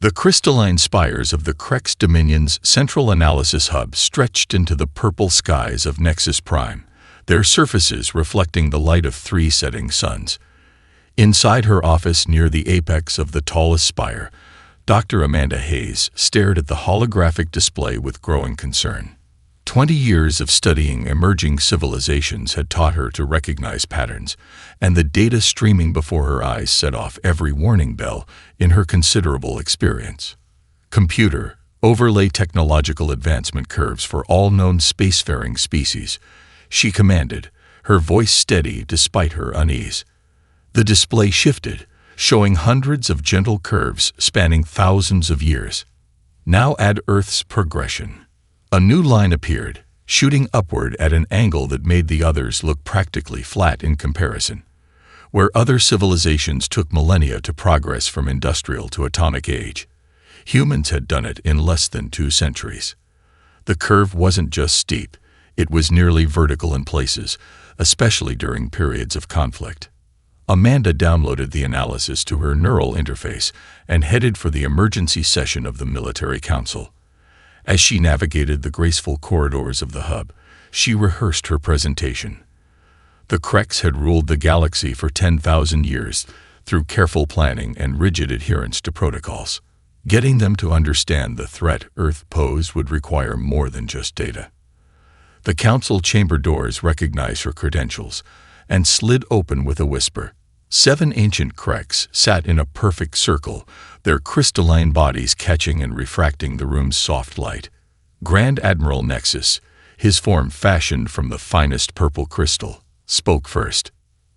The crystalline spires of the Crex Dominion's central analysis hub stretched into the purple skies of Nexus Prime, their surfaces reflecting the light of 3 setting suns. Inside her office near the apex of the tallest spire, Dr. Amanda Hayes stared at the holographic display with growing concern. 20 years of studying emerging civilizations had taught her to recognize patterns, and the data streaming before her eyes set off every warning bell in her considerable experience. Computer, overlay technological advancement curves for all known spacefaring species, she commanded, her voice steady despite her unease. The display shifted, showing hundreds of gentle curves spanning thousands of years. Now add Earth's progression. A new line appeared, shooting upward at an angle that made the others look practically flat in comparison. Where other civilizations took millennia to progress from industrial to atomic age, humans had done it in less than 2 centuries. The curve wasn't just steep, it was nearly vertical in places, especially during periods of conflict. Amanda downloaded the analysis to her neural interface and headed for the emergency session of the Military Council. As she navigated the graceful corridors of the hub, she rehearsed her presentation. The Crex had ruled the galaxy for 10,000 years through careful planning and rigid adherence to protocols. Getting them to understand the threat Earth posed would require more than just data. The council chamber doors recognized her credentials and slid open with a whisper. 7 ancient Crex sat in a perfect circle, their crystalline bodies catching and refracting the room's soft light. Grand Admiral Nexus, his form fashioned from the finest purple crystal, spoke first.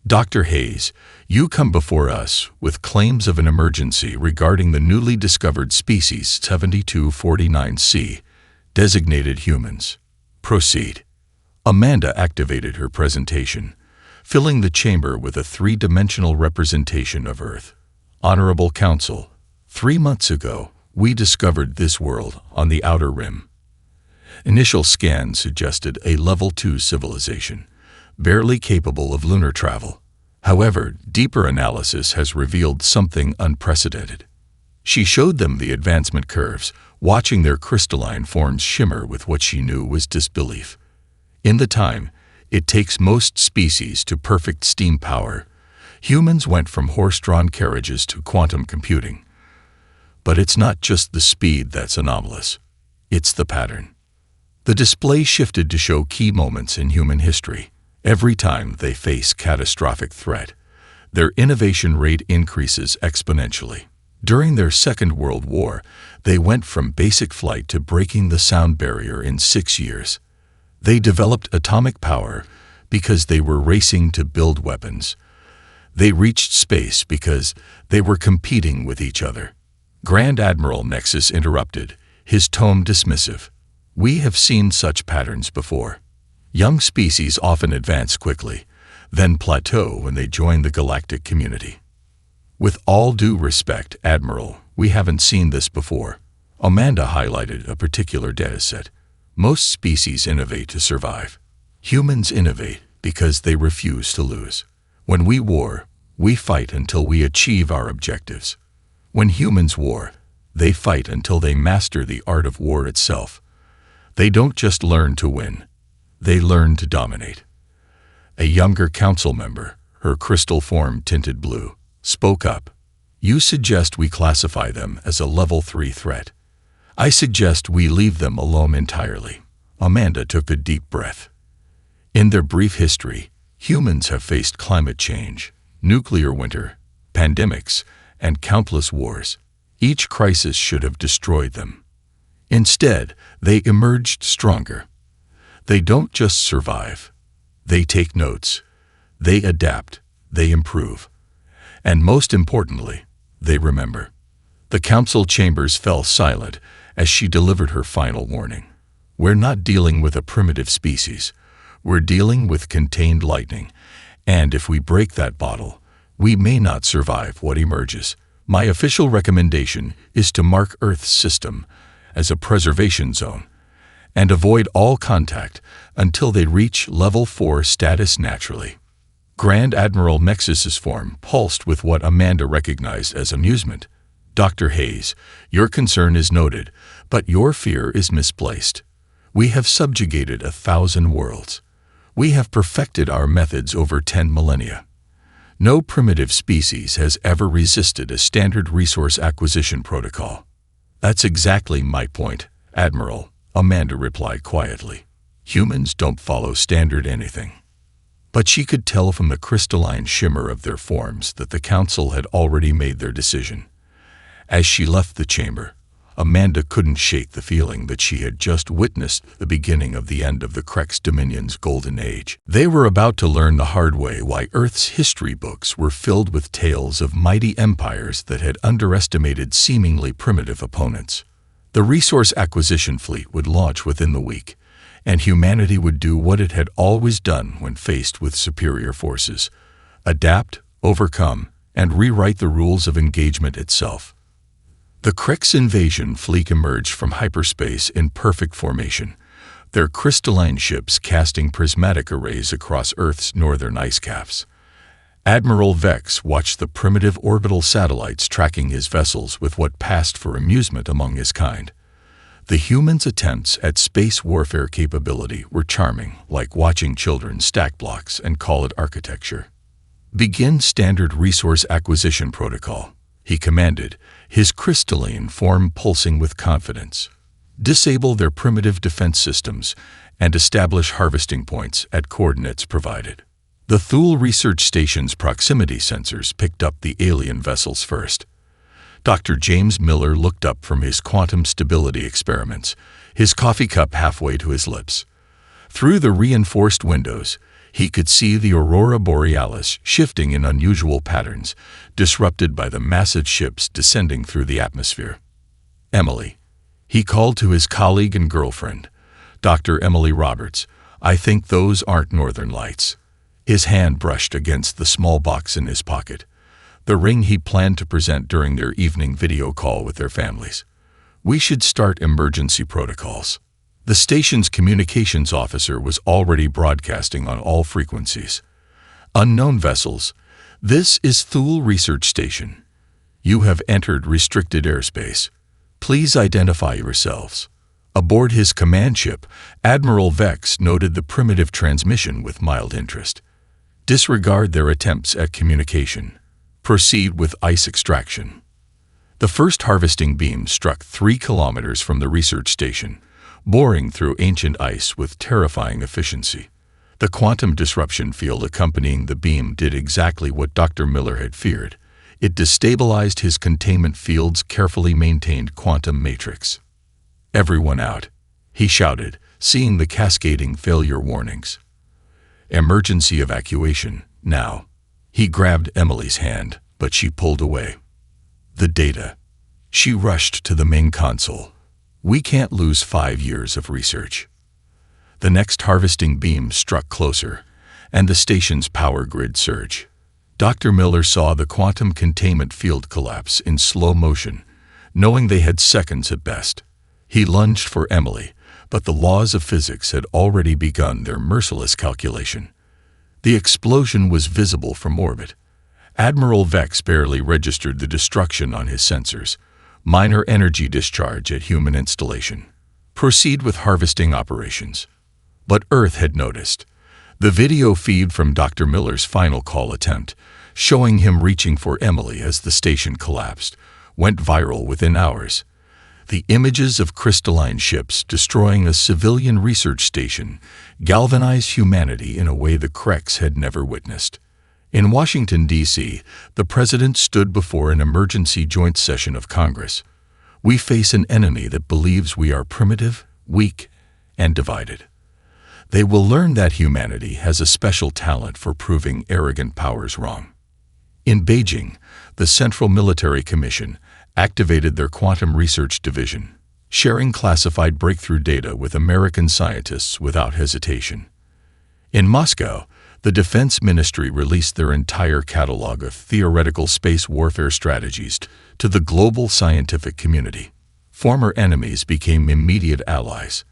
Dr. Hayes, you come before us with claims of an emergency regarding the newly discovered species 7249C, designated humans. Proceed. Amanda activated her presentation, filling the chamber with a 3-dimensional representation of Earth. Honorable Council, 3 months ago, we discovered this world on the Outer Rim. Initial scans suggested a Level 2 civilization, barely capable of lunar travel. However, deeper analysis has revealed something unprecedented. She showed them the advancement curves, watching their crystalline forms shimmer with what she knew was disbelief. In the time it takes most species to perfect steam power, humans went from horse-drawn carriages to quantum computing. But it's not just the speed that's anomalous, it's the pattern. The display shifted to show key moments in human history. Every time they face catastrophic threat, their innovation rate increases exponentially. During their Second World War, they went from basic flight to breaking the sound barrier in 6 years. They developed atomic power because they were racing to build weapons. They reached space because they were competing with each other. Grand Admiral Nexus interrupted, his tone dismissive. We have seen such patterns before. Young species often advance quickly, then plateau when they join the galactic community. With all due respect, Admiral, we haven't seen this before. Amanda highlighted a particular dataset. Most species innovate to survive. Humans innovate because they refuse to lose. When we war, we fight until we achieve our objectives. When humans war, they fight until they master the art of war itself. They don't just learn to win, they learn to dominate. A younger council member, her crystal form tinted blue, spoke up. You suggest we classify them as a Level 3 threat. I suggest we leave them alone entirely. Amanda took a deep breath. In their brief history, humans have faced climate change, nuclear winter, pandemics, and countless wars. Each crisis should have destroyed them. Instead, they emerged stronger. They don't just survive. They take notes. They adapt. They improve. And most importantly, they remember. The council chambers fell silent as she delivered her final warning. We're not dealing with a primitive species. We're dealing with contained lightning. And if we break that bottle, we may not survive what emerges. My official recommendation is to mark Earth's system as a preservation zone and avoid all contact until they reach Level 4 status naturally. Grand Admiral Nexus's form pulsed with what Amanda recognized as amusement. Dr. Hayes, your concern is noted, but your fear is misplaced. We have subjugated 1,000 worlds. We have perfected our methods over 10 millennia. No primitive species has ever resisted a standard resource acquisition protocol. That's exactly my point, Admiral, Amanda replied quietly. Humans don't follow standard anything. But she could tell from the crystalline shimmer of their forms that the Council had already made their decision. As she left the chamber, Amanda couldn't shake the feeling that she had just witnessed the beginning of the end of the Crex Dominion's golden age. They were about to learn the hard way why Earth's history books were filled with tales of mighty empires that had underestimated seemingly primitive opponents. The resource acquisition fleet would launch within the week, and humanity would do what it had always done when faced with superior forces: adapt, overcome, and rewrite the rules of engagement itself. The Crex invasion fleet emerged from hyperspace in perfect formation, their crystalline ships casting prismatic arrays across Earth's northern ice caps. Admiral Vex watched the primitive orbital satellites tracking his vessels with what passed for amusement among his kind. The humans' attempts at space warfare capability were charming, like watching children stack blocks and call it architecture. Begin standard resource acquisition protocol, he commanded, his crystalline form pulsing with confidence. Disable their primitive defense systems and establish harvesting points at coordinates provided. The Thule research station's proximity sensors picked up the alien vessels first. Dr. James Miller looked up from his quantum stability experiments, his coffee cup halfway to his lips. Through the reinforced windows, he could see the aurora borealis shifting in unusual patterns, disrupted by the massive ships descending through the atmosphere. Emily, he called to his colleague and girlfriend, Dr. Emily Roberts, I think those aren't northern lights. His hand brushed against the small box in his pocket, the ring he planned to present during their evening video call with their families. We should start emergency protocols. The station's communications officer was already broadcasting on all frequencies. Unknown vessels, this is Thule Research Station. You have entered restricted airspace. Please identify yourselves. Aboard his command ship, Admiral Vex noted the primitive transmission with mild interest. Disregard their attempts at communication. Proceed with ice extraction. The first harvesting beam struck 3 kilometers from the research station, boring through ancient ice with terrifying efficiency. The quantum disruption field accompanying the beam did exactly what Dr. Miller had feared. It destabilized his containment field's carefully maintained quantum matrix. Everyone out, he shouted, seeing the cascading failure warnings. Emergency evacuation, now. He grabbed Emily's hand, but she pulled away. The data. She rushed to the main console. We can't lose 5 years of research. The next harvesting beam struck closer, and the station's power grid surged. Dr. Miller saw the quantum containment field collapse in slow motion, knowing they had seconds at best. He lunged for Emily, but the laws of physics had already begun their merciless calculation. The explosion was visible from orbit. Admiral Vex barely registered the destruction on his sensors. Minor energy discharge at human installation. Proceed with harvesting operations. But Earth had noticed. The video feed from Dr. Miller's final call attempt, showing him reaching for Emily as the station collapsed, went viral within hours. The images of crystalline ships destroying a civilian research station galvanized humanity in a way the Crex had never witnessed. In Washington, D.C., the President stood before an emergency joint session of Congress. We face an enemy that believes we are primitive, weak, and divided. They will learn that humanity has a special talent for proving arrogant powers wrong. In Beijing, the Central Military Commission activated their Quantum Research Division, sharing classified breakthrough data with American scientists without hesitation. In Moscow, the Defense Ministry released their entire catalog of theoretical space warfare strategies to the global scientific community. Former enemies became immediate allies.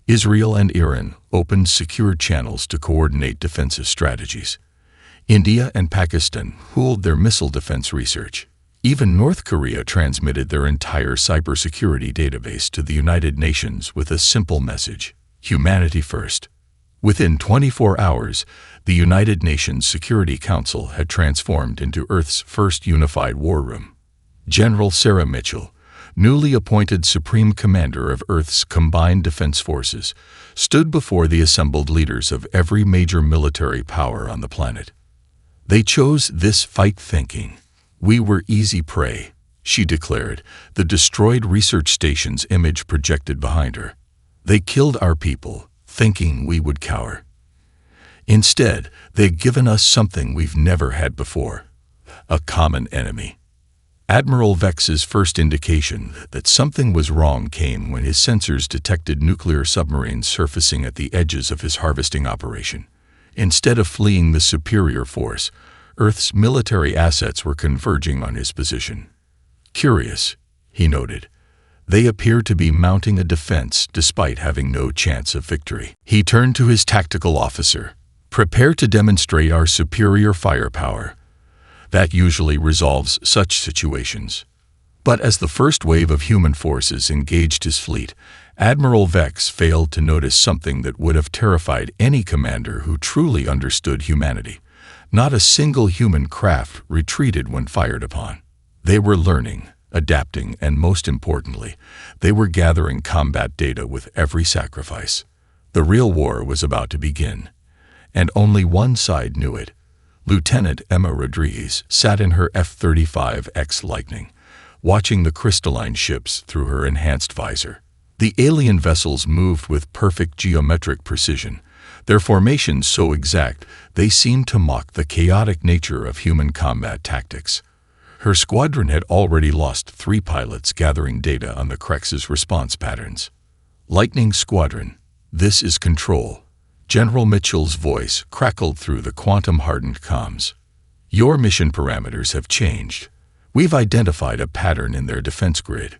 Israel and Iran opened secure channels to coordinate defensive strategies. India and Pakistan pooled their missile defense research. Even North Korea transmitted their entire cybersecurity database to the United Nations with a simple message: humanity first. Within 24 hours, the United Nations Security Council had transformed into Earth's first unified war room. General Sarah Mitchell, newly appointed Supreme Commander of Earth's Combined Defense Forces, stood before the assembled leaders of every major military power on the planet. They chose this fight thinking. "We were easy prey," she declared, the destroyed research station's image projected behind her. "They killed our people, thinking we would cower. Instead, they've given us something we've never had before: a common enemy." Admiral Vex's first indication that something was wrong came when his sensors detected nuclear submarines surfacing at the edges of his harvesting operation. Instead of fleeing the superior force, Earth's military assets were converging on his position. "Curious," he noted. "They appear to be mounting a defense despite having no chance of victory." He turned to his tactical officer. "Prepare to demonstrate our superior firepower. That usually resolves such situations." But as the first wave of human forces engaged his fleet, Admiral Vex failed to notice something that would have terrified any commander who truly understood humanity. Not a single human craft retreated when fired upon. They were learning, adapting, and most importantly, they were gathering combat data with every sacrifice. The real war was about to begin, and only one side knew it. Lieutenant Emma Rodriguez sat in her F-35X Lightning, watching the crystalline ships through her enhanced visor. The alien vessels moved with perfect geometric precision, their formations so exact they seemed to mock the chaotic nature of human combat tactics. Her squadron had already lost 3 pilots gathering data on the Krex's response patterns. "Lightning Squadron, this is Control." General Mitchell's voice crackled through the quantum-hardened comms. "Your mission parameters have changed. We've identified a pattern in their defense grid."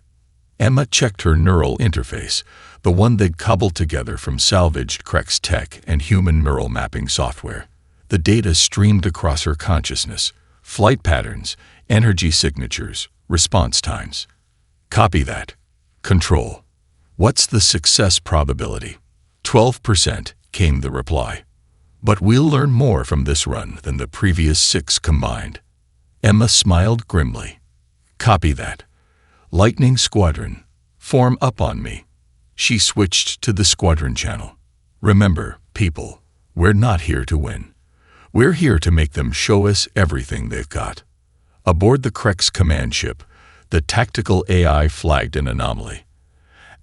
Emma checked her neural interface, the one they'd cobbled together from salvaged Krex tech and human neural mapping software. The data streamed across her consciousness: flight patterns, energy signatures, response times. "Copy that. Control. What's the success probability?" 12%, came the reply. "But we'll learn more from this run than the previous 6 combined." Emma smiled grimly. "Copy that. Lightning Squadron, form up on me." She switched to the squadron channel. "Remember, people, we're not here to win. We're here to make them show us everything they've got." Aboard the Krex command ship, the tactical AI flagged an anomaly.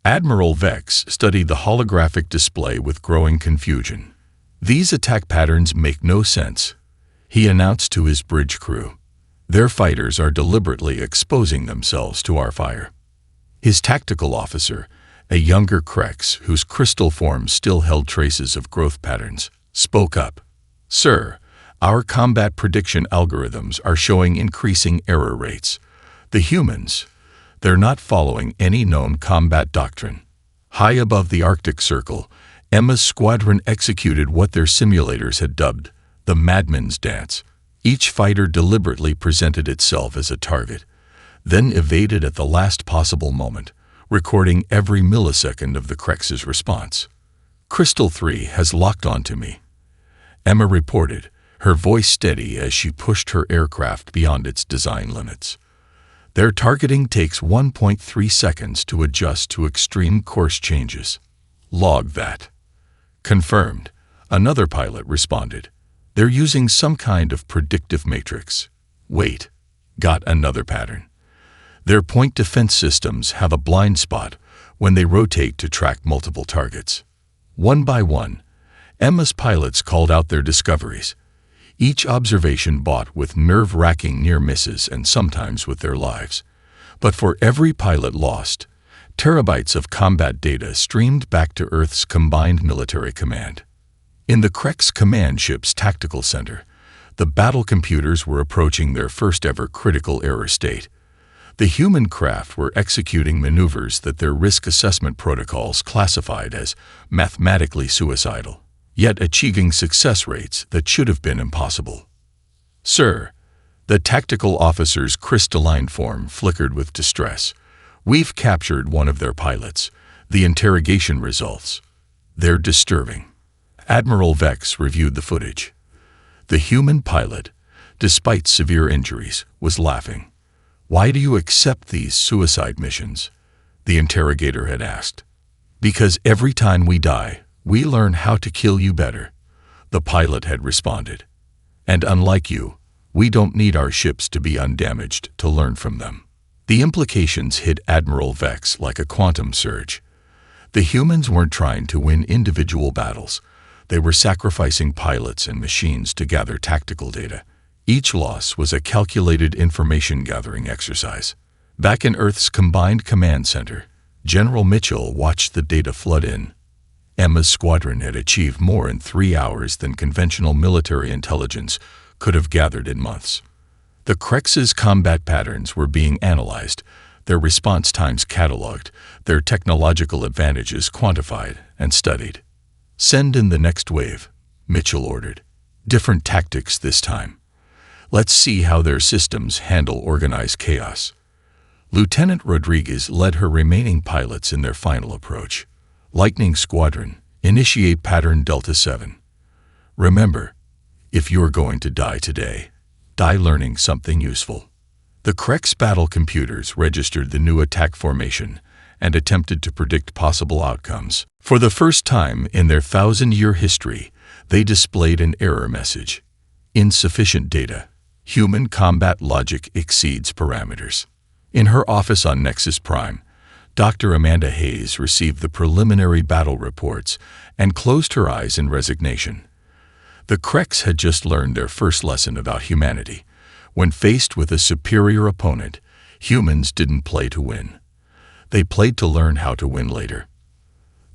Admiral Vex studied the holographic display with growing confusion. "These attack patterns make no sense," he announced to his bridge crew. "Their fighters are deliberately exposing themselves to our fire." His tactical officer, a younger Krex whose crystal form still held traces of growth patterns, spoke up. "Sir, our combat prediction algorithms are showing increasing error rates. The humans, they're not following any known combat doctrine." High above the Arctic Circle, Emma's squadron executed what their simulators had dubbed the Madman's Dance. Each fighter deliberately presented itself as a target, then evaded at the last possible moment, recording every millisecond of the Krex's response. "Crystal 3 has locked onto me," Emma reported, her voice steady as she pushed her aircraft beyond its design limits. "Their targeting takes 1.3 seconds to adjust to extreme course changes." "Log that." "Confirmed," another pilot responded. "They're using some kind of predictive matrix." "Wait, got another pattern. Their point defense systems have a blind spot when they rotate to track multiple targets." One by one, Emma's pilots called out their discoveries, each observation bought with nerve-wracking near misses and sometimes with their lives. But for every pilot lost, terabytes of combat data streamed back to Earth's combined military command. In the Krex command ship's tactical center, the battle computers were approaching their first-ever critical error state. The human craft were executing maneuvers that their risk assessment protocols classified as mathematically suicidal, yet achieving success rates that should have been impossible. "Sir, The tactical officer's crystalline form flickered with distress. "We've captured one of their pilots. The interrogation results. They're disturbing." Admiral Vex reviewed the footage. The human pilot, despite severe injuries, was laughing. "Why do you accept these suicide missions?" the interrogator had asked. "Because every time we die, we learn how to kill you better," the pilot had responded. "And unlike you, we don't need our ships to be undamaged to learn from them." The implications hit Admiral Vex like a quantum surge. The humans weren't trying to win individual battles. They were sacrificing pilots and machines to gather tactical data. Each loss was a calculated information-gathering exercise. Back in Earth's Combined Command Center, General Mitchell watched the data flood in. Emma's squadron had achieved more in 3 hours than conventional military intelligence could have gathered in months. The Krex's combat patterns were being analyzed, their response times cataloged, their technological advantages quantified and studied. "Send in the next wave," Mitchell ordered. "Different tactics this time. Let's see how their systems handle organized chaos." Lieutenant Rodriguez led her remaining pilots in their final approach. "Lightning Squadron, initiate pattern Delta 7. Remember, if you're going to die today, die learning something useful." The Krex battle computers registered the new attack formation and attempted to predict possible outcomes. For the first time in their 1,000-year history, they displayed an error message. "Insufficient data. Human combat logic exceeds parameters." In her office on Nexus Prime, Dr. Amanda Hayes received the preliminary battle reports and closed her eyes in resignation. The Krex had just learned their first lesson about humanity. When faced with a superior opponent, humans didn't play to win. They played to learn how to win later.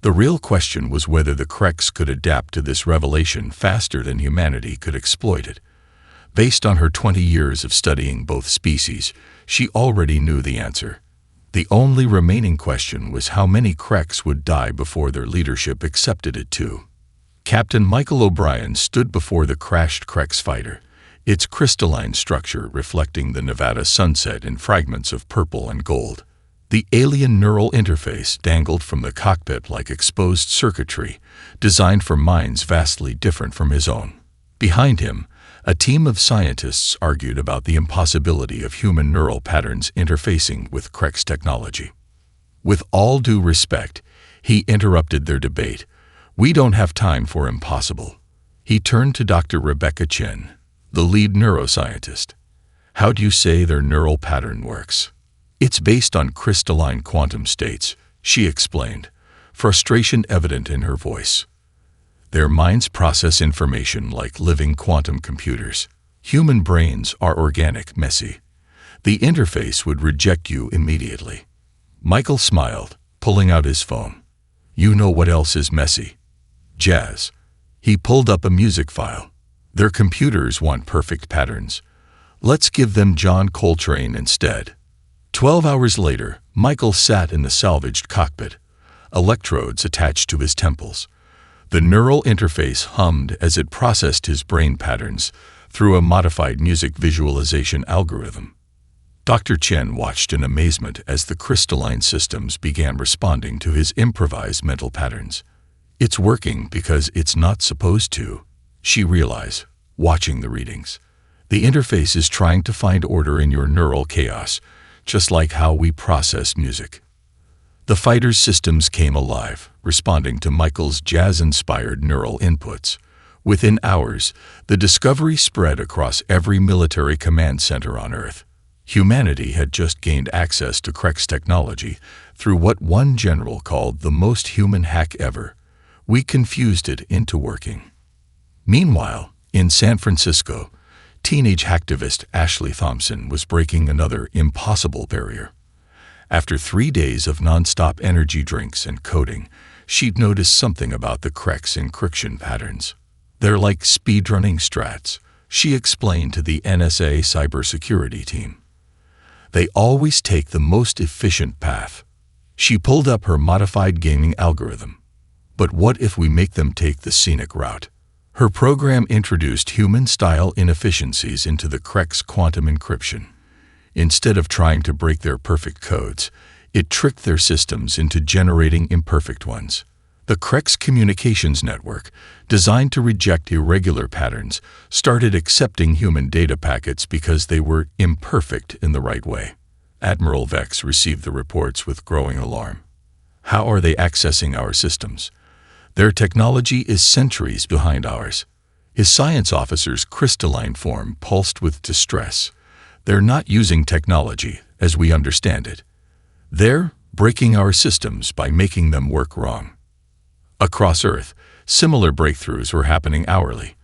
The real question was whether the Krex could adapt to this revelation faster than humanity could exploit it. Based on her 20 years of studying both species, she already knew the answer. The only remaining question was how many Krex would die before their leadership accepted it too. Captain Michael O'Brien stood before the crashed Krex fighter, its crystalline structure reflecting the Nevada sunset in fragments of purple and gold. The alien neural interface dangled from the cockpit like exposed circuitry, designed for minds vastly different from his own. Behind him, a team of scientists argued about the impossibility of human neural patterns interfacing with Krex technology. With all due respect, he interrupted their debate. "We don't have time for impossible." He turned to Dr. Rebecca Chen, the lead neuroscientist. "How do you say their neural pattern works?" "It's based on crystalline quantum states," she explained, frustration evident in her voice. "Their minds process information like living quantum computers. Human brains are organic, messy. The interface would reject you immediately." Michael smiled, pulling out his phone. "You know what else is messy? Jazz." He pulled up a music file. "Their computers want perfect patterns. Let's give them John Coltrane instead." 12 hours later, Michael sat in the salvaged cockpit, electrodes attached to his temples. The neural interface hummed as it processed his brain patterns through a modified music visualization algorithm. Dr. Chen watched in amazement as the crystalline systems began responding to his improvised mental patterns. "It's working because it's not supposed to," she realized, watching the readings. "The interface is trying to find order in your neural chaos, just like how we process music." The fighter's systems came alive, responding to Michael's jazz-inspired neural inputs. Within hours, the discovery spread across every military command center on Earth. Humanity had just gained access to Krex technology through what one general called the most human hack ever. We confused it into working. Meanwhile, in San Francisco, teenage hacktivist Ashley Thompson was breaking another impossible barrier. After 3 days of non-stop energy drinks and coding, she'd noticed something about the Krex encryption patterns. "They're like speedrunning strats," she explained to the NSA cybersecurity team. "They always take the most efficient path." She pulled up her modified gaming algorithm. "But what if we make them take the scenic route? Her program introduced human-style inefficiencies into the Krek's quantum encryption. Instead of trying to break their perfect codes, it tricked their systems into generating imperfect ones. The Krek's communications network, designed to reject irregular patterns, started accepting human data packets because they were imperfect in the right way. Admiral Vex received the reports with growing alarm. How are they accessing our systems? Their technology is centuries behind ours. His science officer's crystalline form pulsed with distress. They're not using technology as we understand it. They're breaking our systems by making them work wrong. Across Earth, similar breakthroughs were happening hourly.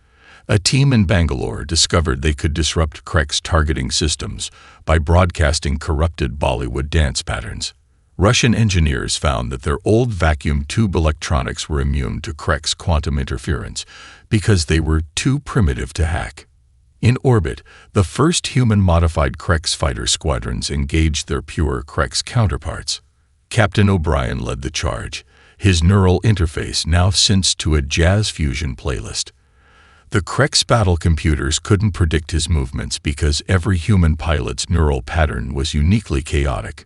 A team in Bangalore discovered they could disrupt Krek's targeting systems by broadcasting corrupted Bollywood dance patterns. Russian engineers found that their old vacuum tube electronics were immune to Krek's quantum interference because they were too primitive to hack. In orbit, the first human-modified Krek's fighter squadrons engaged their pure Krek's counterparts. Captain O'Brien led the charge, his neural interface now synced to a jazz fusion playlist. The Krek's battle computers couldn't predict his movements because every human pilot's neural pattern was uniquely chaotic.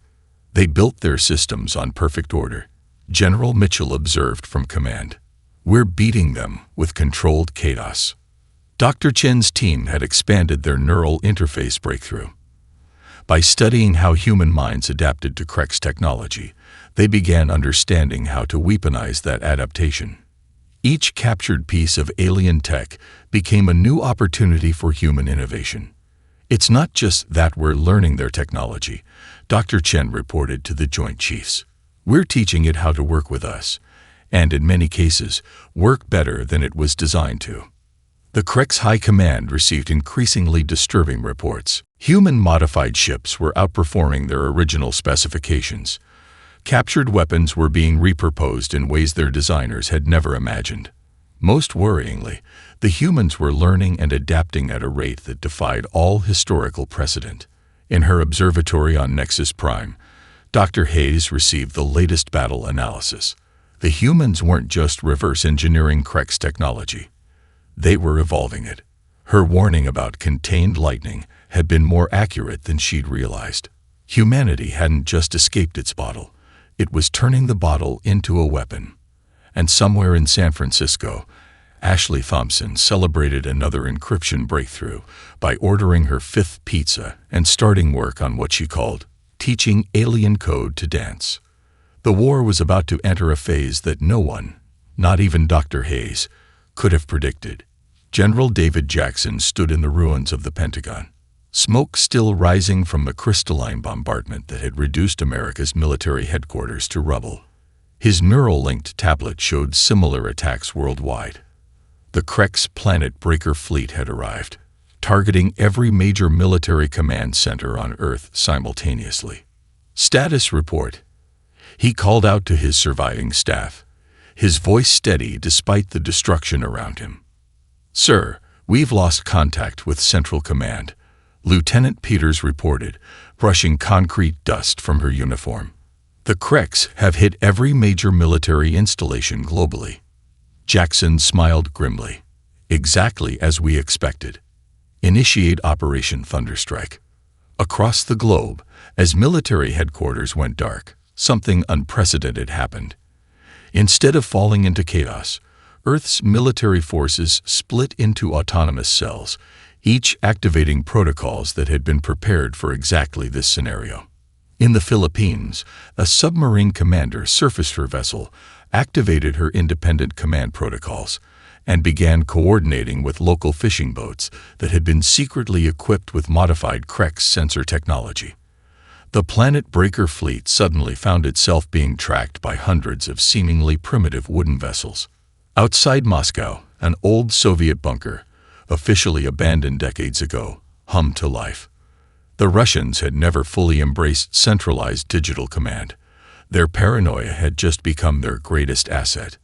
They built their systems on perfect order. General Mitchell observed from command. We're beating them with controlled chaos. Dr. Chen's team had expanded their neural interface breakthrough. By studying how human minds adapted to Krek's technology, they began understanding how to weaponize that adaptation. Each captured piece of alien tech became a new opportunity for human innovation. It's not just that we're learning their technology, Dr. Chen reported to the Joint Chiefs. We're teaching it how to work with us, and in many cases, work better than it was designed to. The Krek's High Command received increasingly disturbing reports. Human-modified ships were outperforming their original specifications. Captured weapons were being repurposed in ways their designers had never imagined. Most worryingly, the humans were learning and adapting at a rate that defied all historical precedent. In her observatory on Nexus Prime, Dr. Hayes received the latest battle analysis. The humans weren't just reverse engineering Krek's technology. They were evolving it. Her warning about contained lightning had been more accurate than she'd realized. Humanity hadn't just escaped its bottle. It was turning the bottle into a weapon. And somewhere in San Francisco, Ashley Thompson celebrated another encryption breakthrough by ordering her 5th pizza and starting work on what she called teaching alien code to dance. The war was about to enter a phase that no one, not even Dr. Hayes, could have predicted. General David Jackson stood in the ruins of the Pentagon, smoke still rising from the crystalline bombardment that had reduced America's military headquarters to rubble. His neural-linked tablet showed similar attacks worldwide. The Krek's Planet Breaker fleet had arrived, targeting every major military command center on Earth simultaneously. Status report. He called out to his surviving staff, his voice steady despite the destruction around him. Sir, we've lost contact with Central Command, Lieutenant Peters reported, brushing concrete dust from her uniform. The Krek's have hit every major military installation globally. Jackson smiled grimly. Exactly as we expected. Initiate Operation Thunderstrike. Across the globe, as military headquarters went dark, something unprecedented happened. Instead of falling into chaos, Earth's military forces split into autonomous cells, each activating protocols that had been prepared for exactly this scenario. In the Philippines, a submarine commander surfaced her vessel, activated her independent command protocols, and began coordinating with local fishing boats that had been secretly equipped with modified Krek's sensor technology. The Planet Breaker fleet suddenly found itself being tracked by hundreds of seemingly primitive wooden vessels. Outside Moscow, an old Soviet bunker, officially abandoned decades ago, hummed to life. The Russians had never fully embraced centralized digital command. Their paranoia had just become their greatest asset.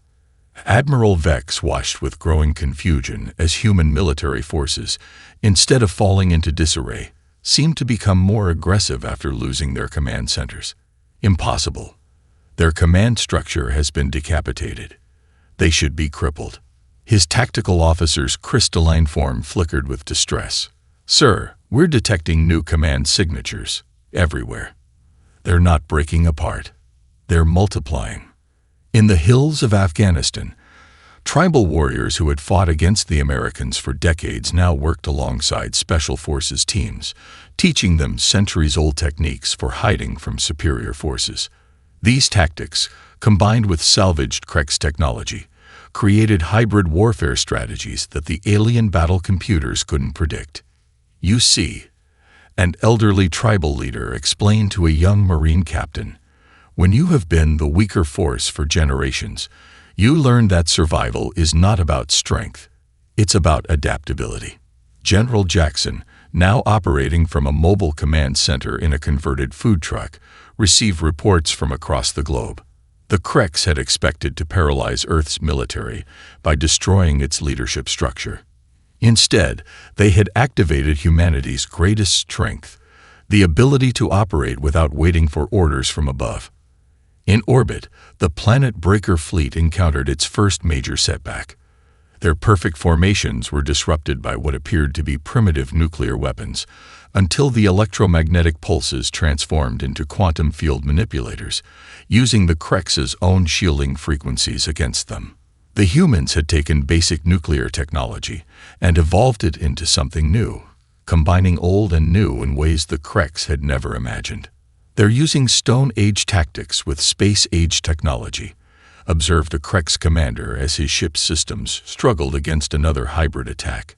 Admiral Vex watched with growing confusion as human military forces, instead of falling into disarray, seemed to become more aggressive after losing their command centers. Impossible. Their command structure has been decapitated. They should be crippled. His tactical officer's crystalline form flickered with distress. "Sir, we're detecting new command signatures everywhere. They're not breaking apart. They're multiplying." In the hills of Afghanistan, tribal warriors who had fought against the Americans for decades now worked alongside Special Forces teams, teaching them centuries-old techniques for hiding from superior forces. These tactics, combined with salvaged Krek's technology, created hybrid warfare strategies that the alien battle computers couldn't predict. "You see," an elderly tribal leader explained to a young Marine captain, "when you have been the weaker force for generations, you learn that survival is not about strength, it's about adaptability." General Jackson, now operating from a mobile command center in a converted food truck, received reports from across the globe. The Kreks had expected to paralyze Earth's military by destroying its leadership structure. Instead, they had activated humanity's greatest strength, the ability to operate without waiting for orders from above. In orbit, the Planet Breaker fleet encountered its first major setback. Their perfect formations were disrupted by what appeared to be primitive nuclear weapons, until the electromagnetic pulses transformed into quantum field manipulators, using the Kreks' own shielding frequencies against them. The humans had taken basic nuclear technology and evolved it into something new, combining old and new in ways the Kreks had never imagined. "They're using Stone Age tactics with Space Age technology," observed a Kreks commander as his ship's systems struggled against another hybrid attack.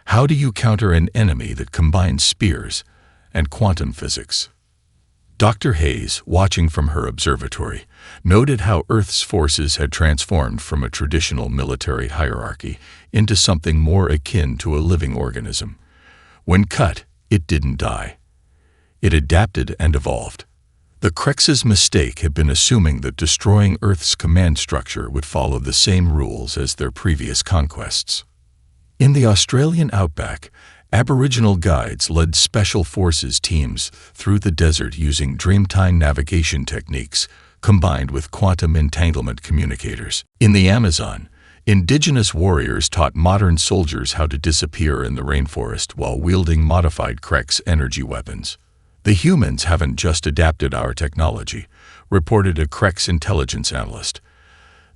"How do you counter an enemy that combines spears and quantum physics?" Dr. Hayes, watching from her observatory, noted how Earth's forces had transformed from a traditional military hierarchy into something more akin to a living organism. When cut, it didn't die. It adapted and evolved. The Kreks' mistake had been assuming that destroying Earth's command structure would follow the same rules as their previous conquests. In the Australian outback, Aboriginal guides led Special Forces teams through the desert using Dreamtime navigation techniques combined with quantum entanglement communicators. In the Amazon, indigenous warriors taught modern soldiers how to disappear in the rainforest while wielding modified Kreks energy weapons. "The humans haven't just adapted our technology," reported a Kreks intelligence analyst.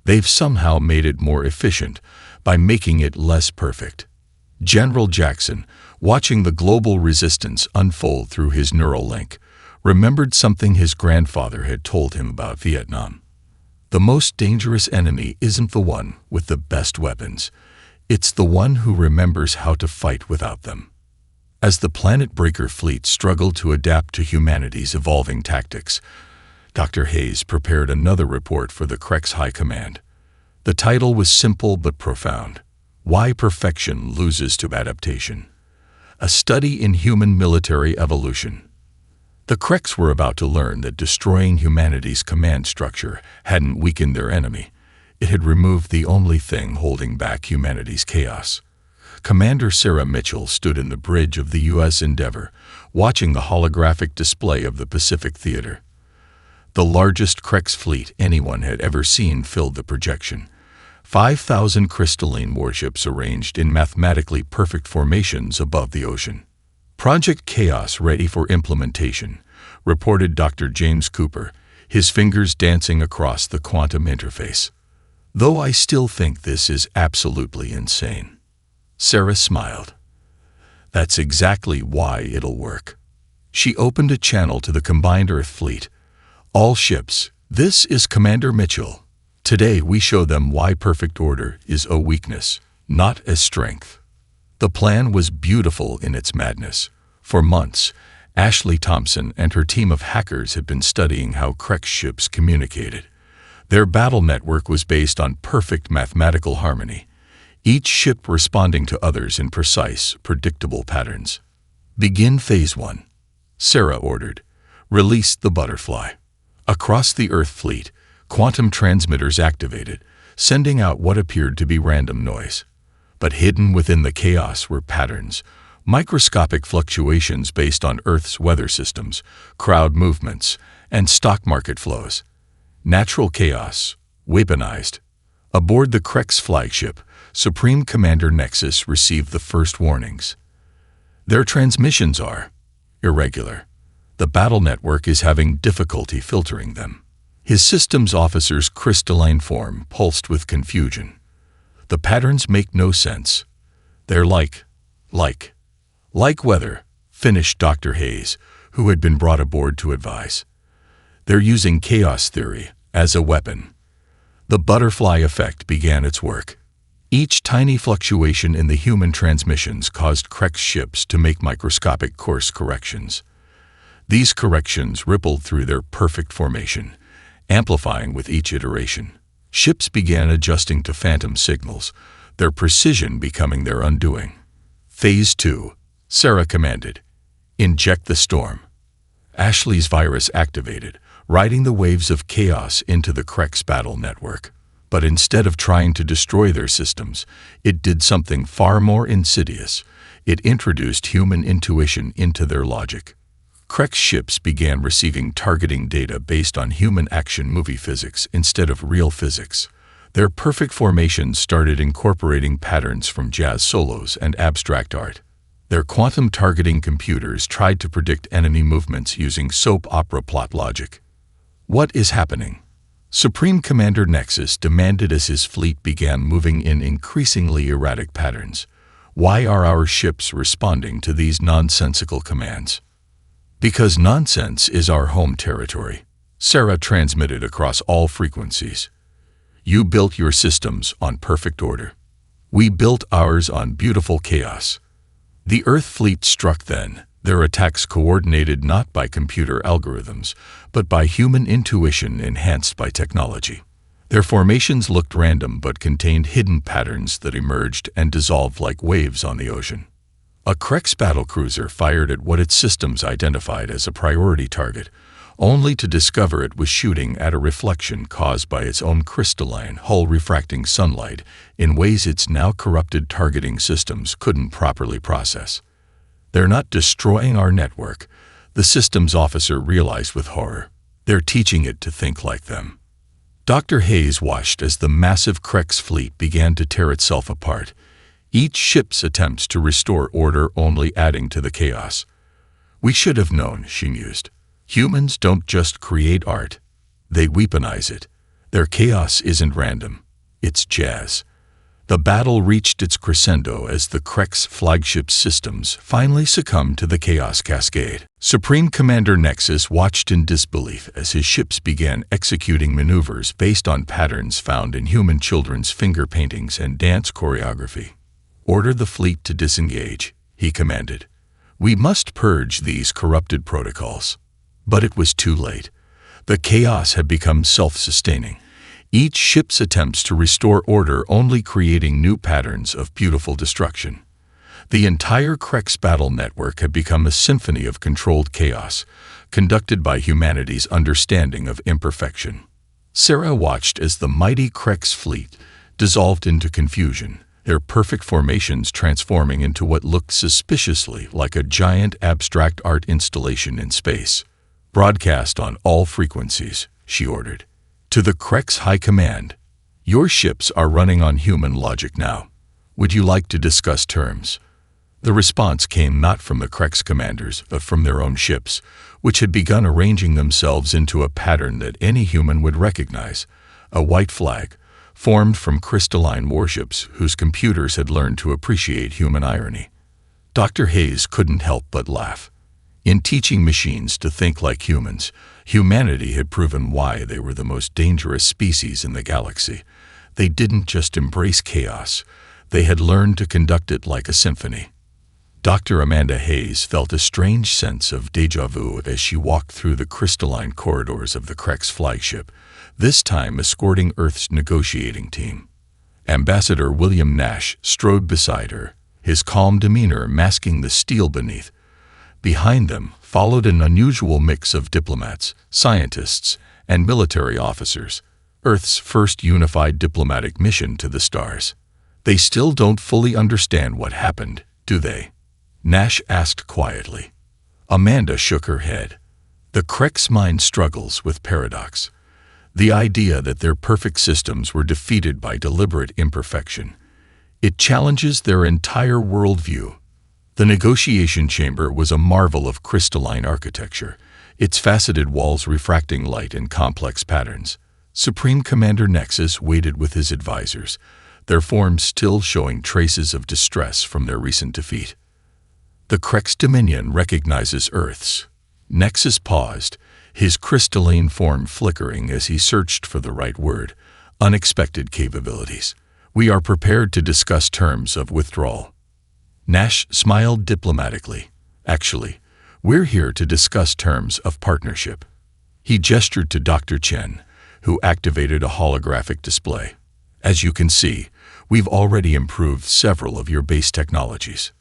"They've somehow made it more efficient by making it less perfect." General Jackson, watching the global resistance unfold through his neural link, remembered something his grandfather had told him about Vietnam. "The most dangerous enemy isn't the one with the best weapons. It's the one who remembers how to fight without them." As the Planet Breaker fleet struggled to adapt to humanity's evolving tactics, Dr. Hayes prepared another report for the Kreks High Command. The title was simple but profound: "Why Perfection Loses to Adaptation. A Study in Human Military Evolution." The Kreks were about to learn that destroying humanity's command structure hadn't weakened their enemy. It had removed the only thing holding back humanity's chaos. Commander Sarah Mitchell stood in the bridge of the U.S. Endeavour, watching the holographic display of the Pacific Theater. The largest Kreks fleet anyone had ever seen filled the projection. 5,000 crystalline warships arranged in mathematically perfect formations above the ocean. "Project Chaos ready for implementation," reported Dr. James Cooper, his fingers dancing across the quantum interface. "Though I still think this is absolutely insane." Sarah smiled. "That's exactly why it'll work." She opened a channel to the combined Earth fleet. "All ships, this is Commander Mitchell. Today we show them why perfect order is a weakness, not a strength." The plan was beautiful in its madness. For months, Ashley Thompson and her team of hackers had been studying how Kreks ships communicated. Their battle network was based on perfect mathematical harmony, each ship responding to others in precise, predictable patterns. "Begin Phase 1, Sarah ordered. "Release the butterfly." Across the Earth fleet, quantum transmitters activated, sending out what appeared to be random noise. But hidden within the chaos were patterns, microscopic fluctuations based on Earth's weather systems, crowd movements, and stock market flows. Natural chaos, weaponized. Aboard the Krex flagship, Supreme Commander Nexus received the first warnings. Their transmissions are irregular. The battle network is having difficulty filtering them. His systems officer's crystalline form pulsed with confusion. The patterns make no sense. They're like weather, finished Dr. Hayes, who had been brought aboard to advise. They're using chaos theory as a weapon. The butterfly effect began its work. Each tiny fluctuation in the human transmissions caused Krex ships to make microscopic course corrections. These corrections rippled through their perfect formation, amplifying with each iteration. Ships began adjusting to phantom signals, their precision becoming their undoing. Phase 2, Sarah commanded. Inject the storm. Ashley's virus activated, riding the waves of chaos into the Krex battle network. But instead of trying to destroy their systems, it did something far more insidious. It introduced human intuition into their logic. Krex ships began receiving targeting data based on human action movie physics instead of real physics. Their perfect formations started incorporating patterns from jazz solos and abstract art. Their quantum targeting computers tried to predict enemy movements using soap opera plot logic. What is happening? Supreme Commander Nexus demanded as his fleet began moving in increasingly erratic patterns. Why are our ships responding to these nonsensical commands? Because nonsense is our home territory. Sarah transmitted across all frequencies. You built your systems on perfect order. We built ours on beautiful chaos. The Earth fleet struck then, their attacks coordinated not by computer algorithms, but by human intuition enhanced by technology. Their formations looked random but contained hidden patterns that emerged and dissolved like waves on the ocean. A Krex battlecruiser fired at what its systems identified as a priority target, only to discover it was shooting at a reflection caused by its own crystalline hull refracting sunlight in ways its now corrupted targeting systems couldn't properly process. They're not destroying our network, the systems officer realized with horror. They're teaching it to think like them. Dr. Hayes watched as the massive Krex fleet began to tear itself apart, each ship's attempts to restore order only adding to the chaos. We should have known, she mused. Humans don't just create art, they weaponize it. Their chaos isn't random, it's jazz. The battle reached its crescendo as the Krex flagship systems finally succumbed to the chaos cascade. Supreme Commander Nexus watched in disbelief as his ships began executing maneuvers based on patterns found in human children's finger paintings and dance choreography. Order the fleet to disengage, he commanded. We must purge these corrupted protocols. But it was too late. The chaos had become self-sustaining, each ship's attempts to restore order only creating new patterns of beautiful destruction. The entire Krex battle network had become a symphony of controlled chaos, conducted by humanity's understanding of imperfection. Sarah watched as the mighty Krex fleet dissolved into confusion, their perfect formations transforming into what looked suspiciously like a giant abstract art installation in space. Broadcast on all frequencies, she ordered. To the Krex High Command, your ships are running on human logic now. Would you like to discuss terms? The response came not from the Krex commanders, but from their own ships, which had begun arranging themselves into a pattern that any human would recognize, a white flag, formed from crystalline warships whose computers had learned to appreciate human irony. Dr. Hayes couldn't help but laugh. In teaching machines to think like humans, humanity had proven why they were the most dangerous species in the galaxy. They didn't just embrace chaos, they had learned to conduct it like a symphony. Dr. Amanda Hayes felt a strange sense of déjà vu as she walked through the crystalline corridors of the Krex flagship, this time escorting Earth's negotiating team. Ambassador William Nash strode beside her, his calm demeanor masking the steel beneath. Behind them followed an unusual mix of diplomats, scientists, and military officers, Earth's first unified diplomatic mission to the stars. They still don't fully understand what happened, do they? Nash asked quietly. Amanda shook her head. The Krex mind struggles with paradox. The idea that their perfect systems were defeated by deliberate imperfection. It challenges their entire worldview. The negotiation chamber was a marvel of crystalline architecture, its faceted walls refracting light in complex patterns. Supreme Commander Nexus waited with his advisors, their forms still showing traces of distress from their recent defeat. The Krex Dominion recognizes Earth's. Nexus paused, his crystalline form flickering as he searched for the right word. Unexpected capabilities. We are prepared to discuss terms of withdrawal. Nash smiled diplomatically. Actually, we're here to discuss terms of partnership. He gestured to Dr. Chen, who activated a holographic display. As you can see, we've already improved several of your base technologies.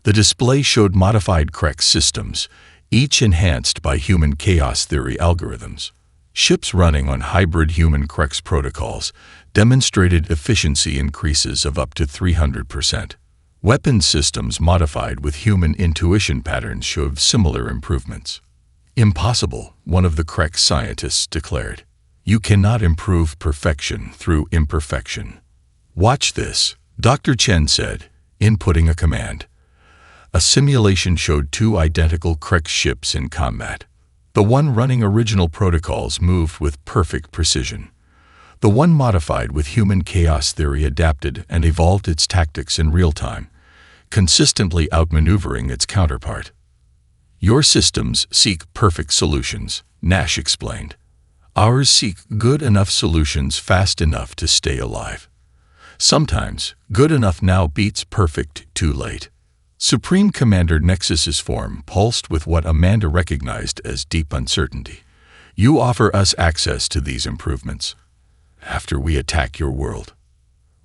The display showed modified Krex systems, each enhanced by human chaos theory algorithms. Ships running on hybrid human-Krex protocols demonstrated efficiency increases of up to 300%. Weapons systems modified with human intuition patterns showed similar improvements. Impossible, one of the Krex scientists declared. You cannot improve perfection through imperfection. Watch this, Dr. Chen said, inputting a command. A simulation showed two identical Krex ships in combat. The one running original protocols moved with perfect precision. The one modified with human chaos theory adapted and evolved its tactics in real time, consistently outmaneuvering its counterpart. Your systems seek perfect solutions, Nash explained. Ours seek good enough solutions fast enough to stay alive. Sometimes, good enough now beats perfect too late. Supreme Commander Nexus's form pulsed with what Amanda recognized as deep uncertainty. You offer us access to these improvements after we attack your world.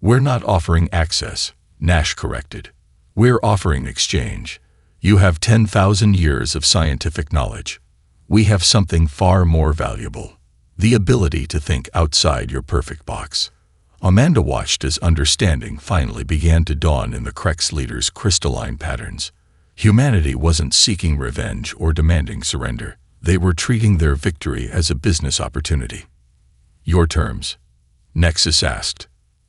We're not offering access, Nash corrected. We're offering exchange. You have 10,000 years of scientific knowledge. We have something far more valuable. The ability to think outside your perfect box. Amanda watched as understanding finally began to dawn in the Krex leader's crystalline patterns. Humanity wasn't seeking revenge or demanding surrender. They were treating their victory as a business opportunity. Your terms? Nexus asked.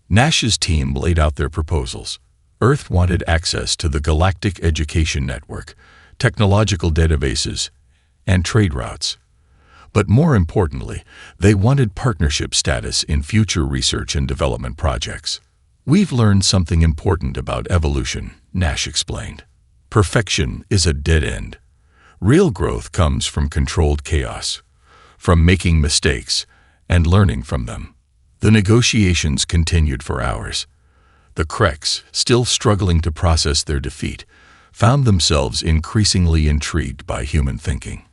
Nash's team laid out their proposals. Earth wanted access to the Galactic Education Network, technological databases, and trade routes. But more importantly, they wanted partnership status in future research and development projects. We've learned something important about evolution, Nash explained. Perfection is a dead end. Real growth comes from controlled chaos, from making mistakes and learning from them. The negotiations continued for hours. The Krex, still struggling to process their defeat, found themselves increasingly intrigued by human thinking.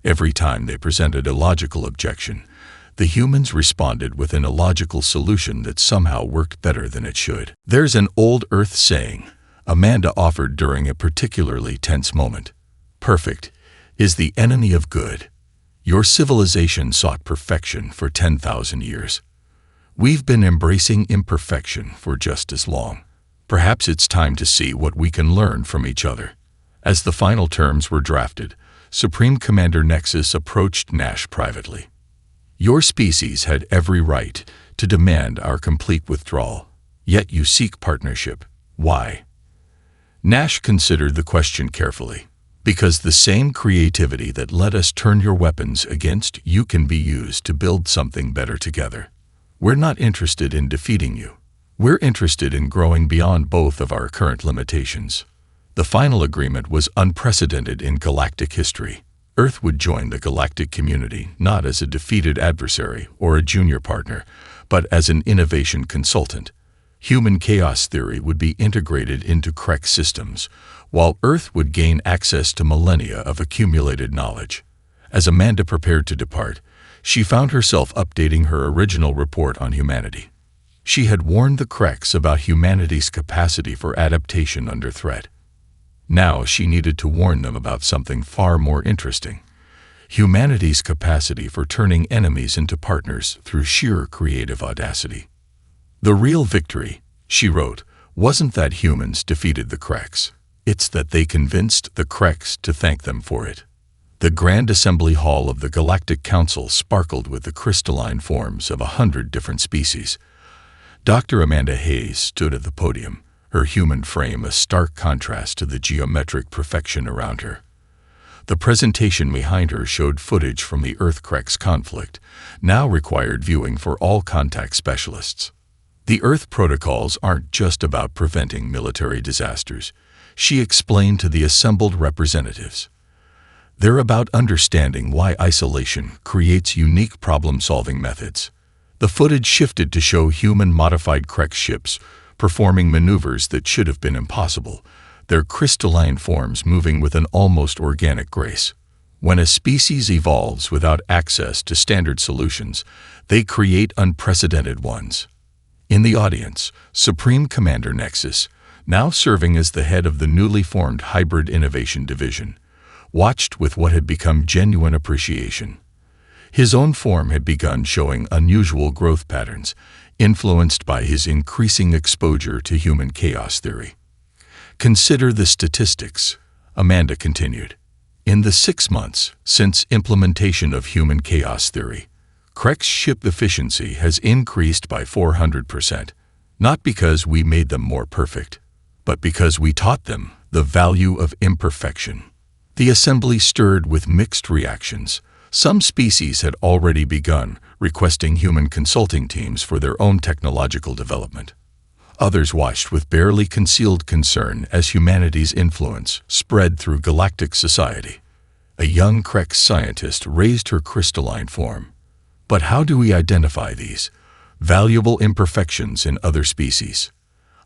Every time they presented a logical objection, the humans responded with an illogical solution that somehow worked better than it should. There's an old Earth saying, Amanda offered during a particularly tense moment. Perfect is the enemy of good. Your civilization sought perfection for 10,000 years. We've been embracing imperfection for just as long. Perhaps it's time to see what we can learn from each other. As the final terms were drafted, Supreme Commander Nexus approached Nash privately. Your species had every right to demand our complete withdrawal, yet you seek partnership. Why? Nash considered the question carefully. Because the same creativity that let us turn your weapons against you can be used to build something better together. We're not interested in defeating you. We're interested in growing beyond both of our current limitations. The final agreement was unprecedented in galactic history. Earth would join the galactic community not as a defeated adversary or a junior partner, but as an innovation consultant. Human chaos theory would be integrated into Krex systems, while Earth would gain access to millennia of accumulated knowledge. As Amanda prepared to depart, she found herself updating her original report on humanity. She had warned the Krex about humanity's capacity for adaptation under threat. Now she needed to warn them about something far more interesting: humanity's capacity for turning enemies into partners through sheer creative audacity. The real victory, she wrote, wasn't that humans defeated the Krex. It's that they convinced the Krex to thank them for it. The Grand Assembly Hall of the Galactic Council sparkled with the crystalline forms of 100 different species. Dr. Amanda Hayes stood at the podium, her human frame a stark contrast to the geometric perfection around her. The presentation behind her showed footage from the Earth-Crex conflict, now required viewing for all contact specialists. The Earth protocols aren't just about preventing military disasters, she explained to the assembled representatives. They're about understanding why isolation creates unique problem-solving methods. The footage shifted to show human-modified Crex ships performing maneuvers that should have been impossible, their crystalline forms moving with an almost organic grace. When a species evolves without access to standard solutions, they create unprecedented ones. In the audience, Supreme Commander Nexus, now serving as the head of the newly formed Hybrid Innovation Division, watched with what had become genuine appreciation. His own form had begun showing unusual growth patterns, influenced by his increasing exposure to human chaos theory. Consider the statistics, Amanda continued. In the 6 months since implementation of human chaos theory, Crex ship efficiency has increased by 400%, not because we made them more perfect, but because we taught them the value of imperfection. The assembly stirred with mixed reactions. Some species had already begun requesting human consulting teams for their own technological development. Others watched with barely concealed concern as humanity's influence spread through galactic society. A young Crex scientist raised her crystalline form. But how do we identify these valuable imperfections in other species?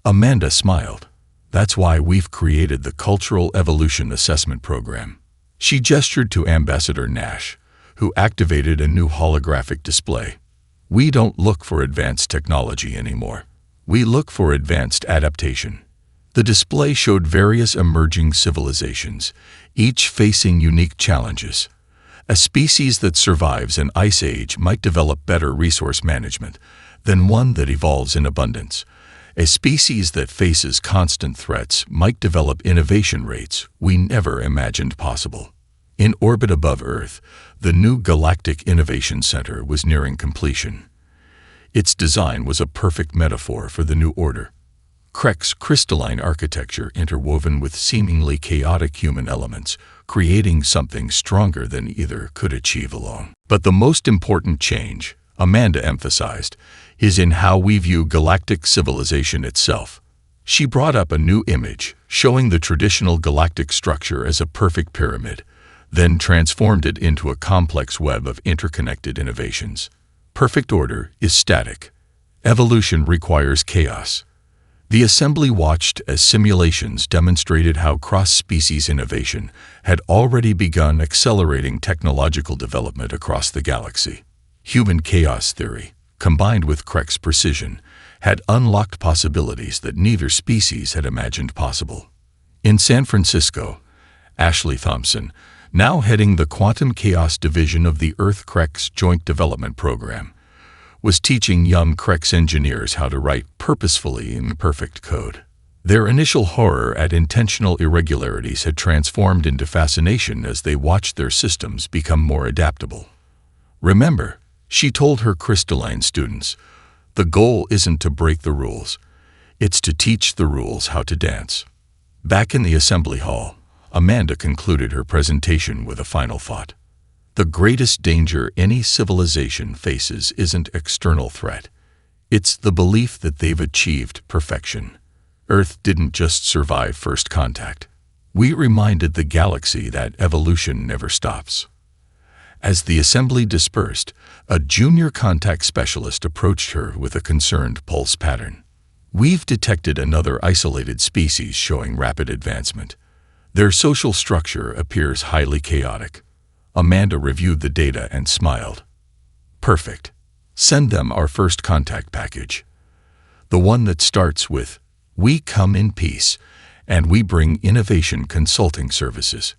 Amanda smiled. That's why we've created the Cultural Evolution Assessment Program. She gestured to Ambassador Nash, who activated a new holographic display. We don't look for advanced technology anymore. We look for advanced adaptation. The display showed various emerging civilizations, each facing unique challenges. A species that survives an ice age might develop better resource management than one that evolves in abundance. A species that faces constant threats might develop innovation rates we never imagined possible. In orbit above Earth, the new Galactic Innovation Center was nearing completion. Its design was a perfect metaphor for the new order. Crex crystalline architecture interwoven with seemingly chaotic human elements, creating something stronger than either could achieve alone. But the most important change, Amanda emphasized, is in how we view galactic civilization itself. She brought up a new image, showing the traditional galactic structure as a perfect pyramid, then transformed it into a complex web of interconnected innovations. Perfect order is static. Evolution requires chaos. The assembly watched as simulations demonstrated how cross-species innovation had already begun accelerating technological development across the galaxy. Human chaos theory, combined with Crex precision, had unlocked possibilities that neither species had imagined possible. In San Francisco, Ashley Thompson, now heading the Quantum Chaos Division of the Earth-Crex Joint Development Program, was teaching young Crex engineers how to write purposefully imperfect code. Their initial horror at intentional irregularities had transformed into fascination as they watched their systems become more adaptable. Remember, she told her crystalline students, the goal isn't to break the rules, it's to teach the rules how to dance. Back in the assembly hall, Amanda concluded her presentation with a final thought. The greatest danger any civilization faces isn't external threat. It's the belief that they've achieved perfection. Earth didn't just survive first contact. We reminded the galaxy that evolution never stops. As the assembly dispersed, a junior contact specialist approached her with a concerned pulse pattern. We've detected another isolated species showing rapid advancement. Their social structure appears highly chaotic. Amanda reviewed the data and smiled. Perfect. Send them our first contact package. The one that starts with, "We come in peace, and we bring innovation consulting services."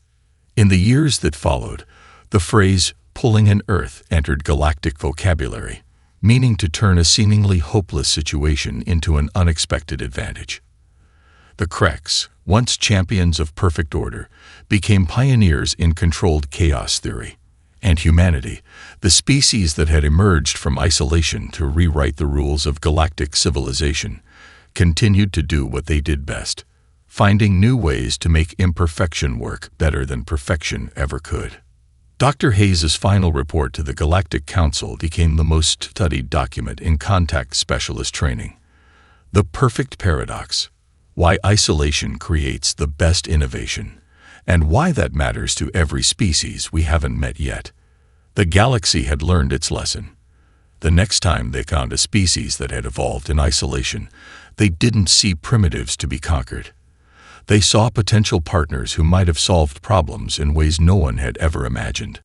In the years that followed, the phrase, "pulling an Earth," entered galactic vocabulary, meaning to turn a seemingly hopeless situation into an unexpected advantage. The Creks, once champions of perfect order, became pioneers in controlled chaos theory. And humanity, the species that had emerged from isolation to rewrite the rules of galactic civilization, continued to do what they did best, finding new ways to make imperfection work better than perfection ever could. Dr. Hayes's final report to the Galactic Council became the most studied document in contact specialist training. The Perfect Paradox: Why Isolation Creates the Best Innovation, and why that matters to every species we haven't met yet. The galaxy had learned its lesson. The next time they found a species that had evolved in isolation, they didn't see primitives to be conquered. They saw potential partners who might have solved problems in ways no one had ever imagined.